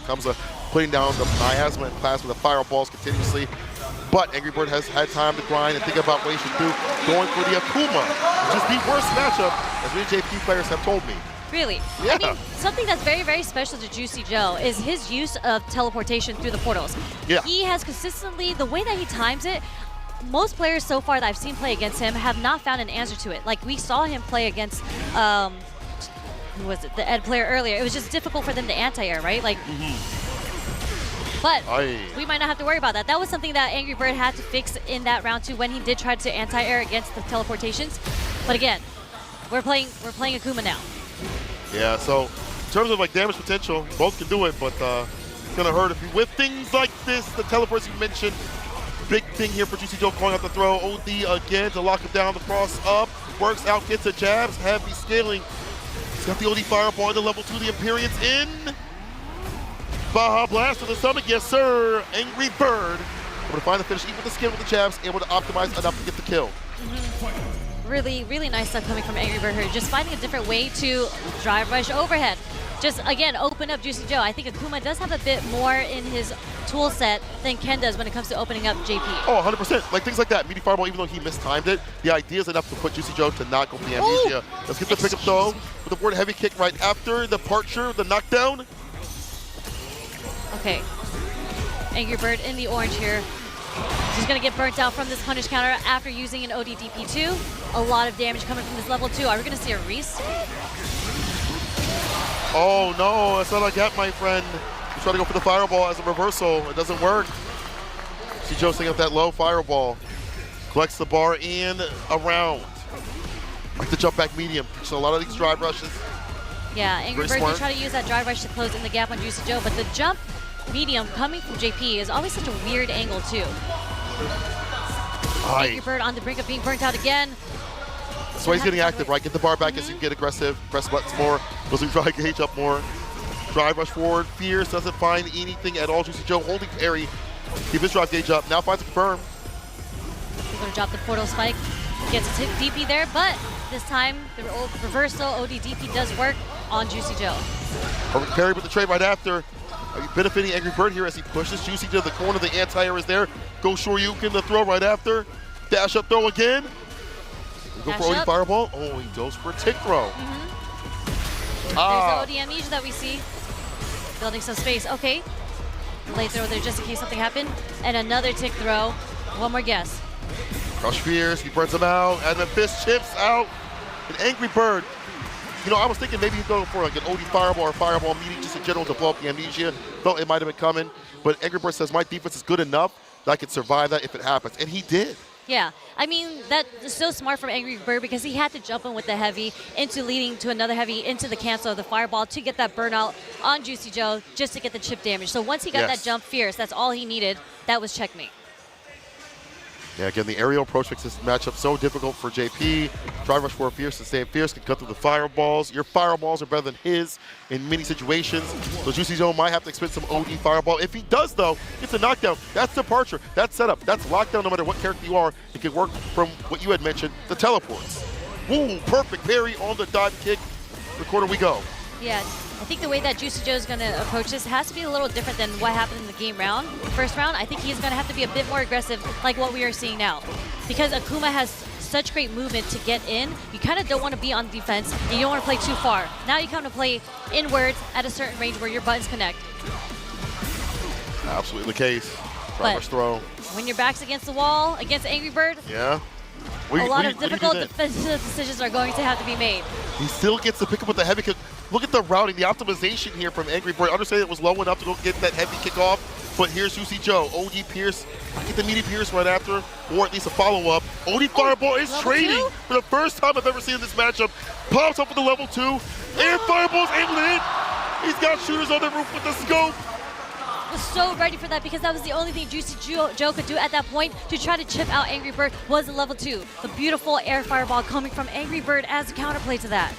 comes to putting down the miasma and plasma, the fireballs continuously. But Angry Bird has had time to grind and think about what he should do, going for the Akuma, which is the worst matchup, as many JP players have told me. Really? Yeah. I mean, something that's very, very special to Juicy Joe is his use of teleportation through the portals. Yeah. He has consistently, the way that he times it, most players so far that I've seen play against him have not found an answer to it. Like, we saw him play against, who was it, the Ed player earlier. It was just difficult for them to anti-air, right? Like, but we might not have to worry about that. That was something that Angry Bird had to fix in that round 2 when he did try to anti-air against the teleportations. But again, we're playing Akuma now. Yeah, so in terms of like damage potential, both can do it, but it's gonna hurt if you with things like this. The teleports you mentioned, big thing here for Juicy Joe calling out the throw. OD again to lock him down. The cross up, works out, gets the jabs, heavy scaling. He's got the OD fireball into level 2. The Imperience in. Baja Blast to the stomach, yes sir. Angry Bird able to find the finish, even with the skin with the jabs, able to optimize enough to get the kill. Really, really nice stuff coming from Angry Bird here. Just finding a different way to drive rush overhead. Just, again, open up Juicy Joe. I think Akuma does have a bit more in his tool set than Ken does when it comes to opening up JP. Oh, 100%. Like things like that. Meaty Fireball, even though he mistimed it, the idea is enough to put Juicy Joe to not go for the amnesia. Let's get the pickup though with the forward heavy kick right after the departure, the knockdown. Okay. Angry Bird in the orange here. He's going to get burnt out from this punish counter after using an ODDP2. A lot of damage coming from this level 2. Are we going to see a Reese? Oh no, that's not a gap, my friend. He's trying to go for the fireball as a reversal. It doesn't work. See Joe setting up that low fireball. Collects the bar and around. Like the jump back medium. So a lot of these drive rushes. Yeah, Angry Bird did try to use that drive rush to close in the gap on Juicy Joe, but the jump medium coming from JP is always such a weird angle too. Angry Bird on the brink of being burnt out again. That's why he's getting active, right? Get the bar back as you get aggressive, press buttons more, goes to try to gauge up more. Drive rush forward, Fierce doesn't find anything at all. Juicy Joe holding parry, keep his drive gauge up, now finds a confirm. He's going to drop the portal spike, gets a DP there, but this time the reversal ODDP does work on Juicy Joe. Perfect parry with the trade right after. Benefiting Angry Bird here as he pushes Juicy to the corner. The anti-air is there. Go Shoryuken, the throw right after. Dash up throw again. Go for OD fireball. Oh, he goes for a tick throw. There's the OD amnesia that we see. Building some space. Okay. Late throw there just in case something happened. And another tick throw. One more guess. Crush Fierce, he burns him out. And the fist chips out. And Angry Bird. You know, I was thinking maybe he'd go for like an OD fireball or fireball meeting just in general to blow up the amnesia. Felt it might have been coming. But Angry Bird says my defense is good enough that I could survive that if it happens. And he did. Yeah, I mean, that is so smart from Angry Bird because he had to jump in with the heavy into leading to another heavy into the cancel of the fireball to get that burnout on Juicy Joe just to get the chip damage. So once he got that jump Fierce, that's all he needed. That was checkmate. Yeah, again, the aerial approach makes this matchup so difficult for JP. Drive rush for Fierce and stay Fierce can cut through the fireballs. Your fireballs are better than his in many situations. So Juicy Joe might have to expend some OD fireball. If he does, though, it's a knockdown. That's departure. That's setup. That's lockdown no matter what character you are. It can work from what you had mentioned, the teleports. Woo, perfect parry on the dive kick. The corner we go. Yeah, I think the way that Juicy Joe is going to approach this has to be a little different than what happened in the game round. First round, I think he's going to have to be a bit more aggressive like what we are seeing now. Because Akuma has such great movement to get in, you kind of don't want to be on defense and you don't want to play too far. Now you come to play inwards at a certain range where your buttons connect. Absolutely the case. Driver's throw. When your back's against the wall, against Angry Bird, yeah. A lot of difficult defensive decisions are going to have to be made. He still gets the pickup with the heavy kick. Look at the routing, the optimization here from Angry Bird. I understand it was low enough to go get that heavy kick off, but here's Juicy Joe. OD Pierce, get the meaty Pierce right after, or at least a follow-up. OD Fireball is trading for the first time I've ever seen in this matchup. Pops up with the level 2, and Fireball's able to hit. He's got shooters on the roof with the scope. Was so ready for that because that was the only thing Juicy Joe could do at that point to try to chip out Angry Bird was a level 2. The beautiful air fireball coming from Angry Bird as a counterplay to that.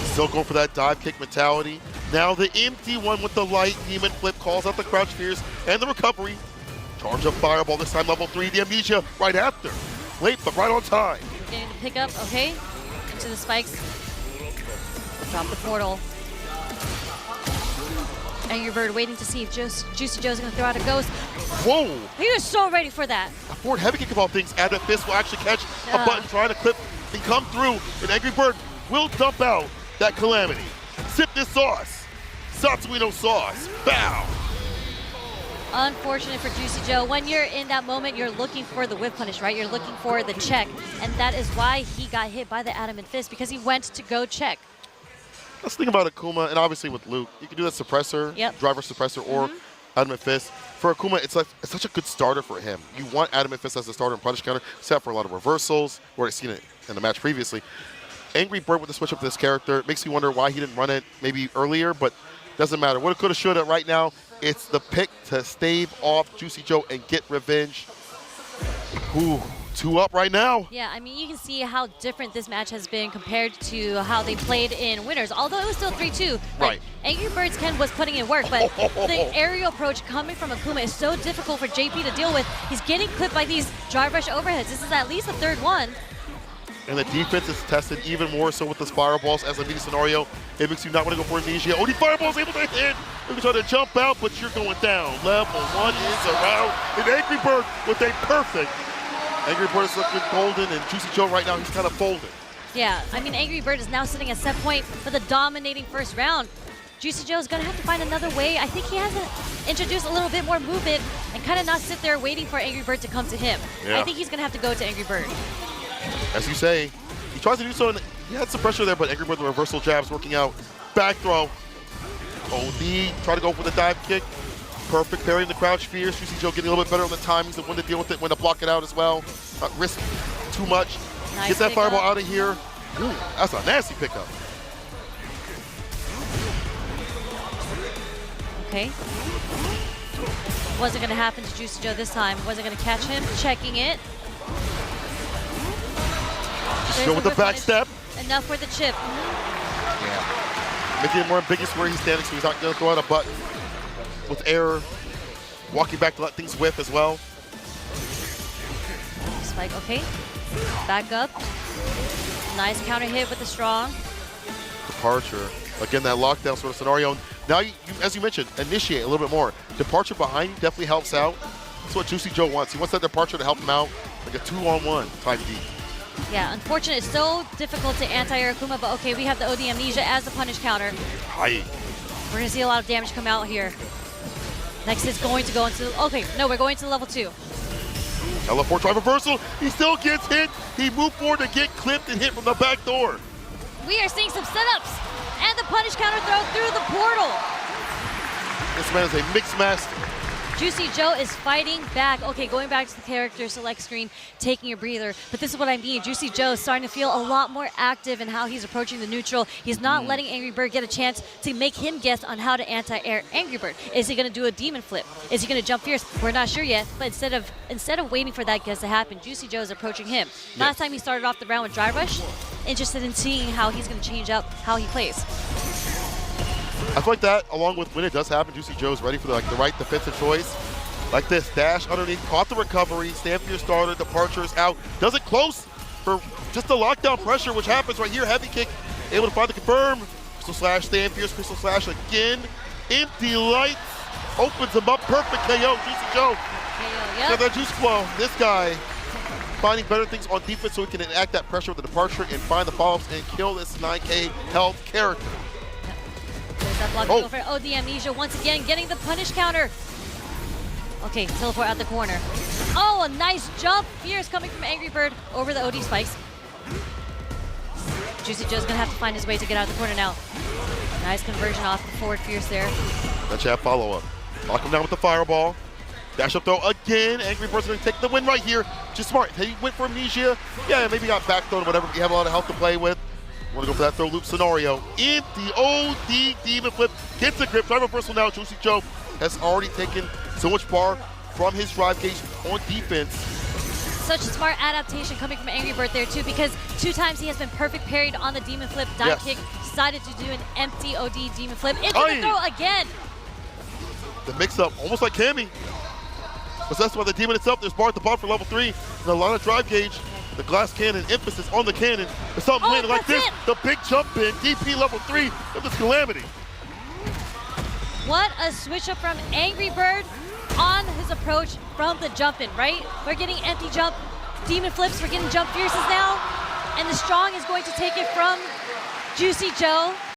Still going for that dive kick mentality. Now the empty one with the light demon flip calls out the crouch Fierce and the recovery. Charge up fireball, this time level 3, the amnesia right after. Late but right on time. Getting the pickup, okay. Into the spikes. Drop the portal. Angry Bird waiting to see if Juicy Joe's gonna throw out a ghost. Whoa! He was so ready for that. A forward heavy kick of all things. Add that fist will actually catch a button trying to clip and come through. And Angry Bird will dump out that calamity. Sip this sauce. Satsuino sauce. Bow. Unfortunate for Juicy Joe. When you're in that moment, you're looking for the whip punish, right? You're looking for the check. And that is why he got hit by the adamant fist, because he went to go check. Let's think about Akuma, and obviously with Luke, you can do that suppressor, driver suppressor, or adamant fist. For Akuma, it's such a good starter for him. You want adamant fist as a starter and punish counter, except for a lot of reversals. We've already seen it in the match previously. Angry Bird with the switch up to this character makes me wonder why he didn't run it maybe earlier, but doesn't matter. Woulda, coulda, shoulda. Right now, it's the pick to stave off Juicy Joe and get revenge. Ooh. 2 up right now. Yeah, I mean, you can see how different this match has been compared to how they played in winners, although it was still 3-2. Right. Angry Bird's Ken was putting in work, but the aerial approach coming from Akuma is so difficult for JP to deal with. He's getting clipped by these drive rush overheads. This is at least the third one. And the defense is tested even more so with the fireballs as a media scenario. It makes you not want to go for amnesia. Oh, the fireball's able to hit. You can try to jump out, but you're going down. Level 1 is around. And Angry Bird with a perfect. Angry Bird is looking golden, and Juicy Joe right now, he's kind of folded. Yeah, I mean, Angry Bird is now sitting at set point for the dominating first round. Juicy Joe is going to have to find another way. I think he has to introduce a little bit more movement and kind of not sit there waiting for Angry Bird to come to him. Yeah. I think he's going to have to go to Angry Bird. As you say, he tries to do so, and he had some pressure there, but Angry Bird, the reversal jabs working out. Back throw. OD, try to go for the dive kick. Perfect, parrying the crouch fears. Juicy Joe getting a little bit better on the timings of when to deal with it, when to block it out as well. Not risk too much. Nice Get that fireball out of here. Ooh, that's a nasty pickup. Okay. Wasn't going to happen to Juicy Joe this time. Wasn't going to catch him. Checking it. Just go with the back step. Enough for the chip. Yeah. Making it more ambiguous where he's standing, so he's not going to throw out a button. With error, walking back to let things whip as well. Spike, okay. Back up. Nice counter hit with the strong. Departure. Again, that lockdown sort of scenario. Now, you, as you mentioned, initiate a little bit more. Departure behind you definitely helps out. That's what Juicy Joe wants. He wants that departure to help him out, like a 2-on-1 type D. Yeah, unfortunate. It's so difficult to anti-air Akuma, but okay, we have the OD Amnesia as the punish counter. Hi. We're going to see a lot of damage come out here. Next is going to go into, okay, no, we're going to level 2. Teleport drive reversal. He still gets hit. He moved forward to get clipped and hit from the back door. We are seeing some setups and the punish counter throw through the portal. This man is a mixed master. Juicy Joe is fighting back. Okay, going back to the character select screen, taking a breather. But this is what I mean. Juicy Joe is starting to feel a lot more active in how he's approaching the neutral. He's not letting Angry Bird get a chance to make him guess on how to anti-air Angry Bird. Is he going to do a demon flip? Is he going to jump fierce? We're not sure yet. But instead of waiting for that guess to happen, Juicy Joe is approaching him. Yes. Last time he started off the round with Dry Rush. Interested in seeing how he's going to change up how he plays. I feel like that, along with when it does happen, Juicy Joe is ready for the right defensive choice. Like this, dash underneath, caught the recovery, stand for your starter, departure is out. Does it close for just the lockdown pressure, which happens right here. Heavy kick, able to find the confirm. Crystal slash, stand fierce, crystal slash again. Empty lights, opens him up, perfect KO, Juicy Joe. Yep. Got that juice flow. This guy finding better things on defense so he can enact that pressure with the departure and find the follow-ups and kill this 9K health character. There's that block over OD Amnesia once again, getting the punish counter. Okay, teleport out the corner. Oh, a nice jump. Fierce coming from Angry Bird over the OD spikes. Juicy Joe's gonna have to find his way to get out of the corner now. Nice conversion off the forward Fierce there. That jab follow-up. Lock him down with the fireball. Dash up throw again. Angry Bird's gonna take the win right here. Just smart. He went for amnesia. Yeah, maybe got back thrown or whatever. You have a lot of health to play with. Want to go for that throw loop scenario. Empty OD demon flip. Gets a grip. Drive reversal now. Juicy Joe has already taken so much bar from his drive gauge on defense. Such a smart adaptation coming from Angry Bird there too, because 2 times he has been perfect parried on the demon flip. Dive kick, decided to do an empty OD demon flip into the throw again. The mix-up, almost like Cammy. Possessed by the demon itself, there's bar at the bottom for level 3. And a lot of drive gauge. The glass cannon, emphasis on the cannon. There's something landed like this. The big jump in, DP level 3 of this calamity. What a switch up from ANGRYBIRD on his approach from the jump in, right? We're getting empty jump, demon flips, we're getting jump fierces now, and the strong is going to take it from JUICYJOE.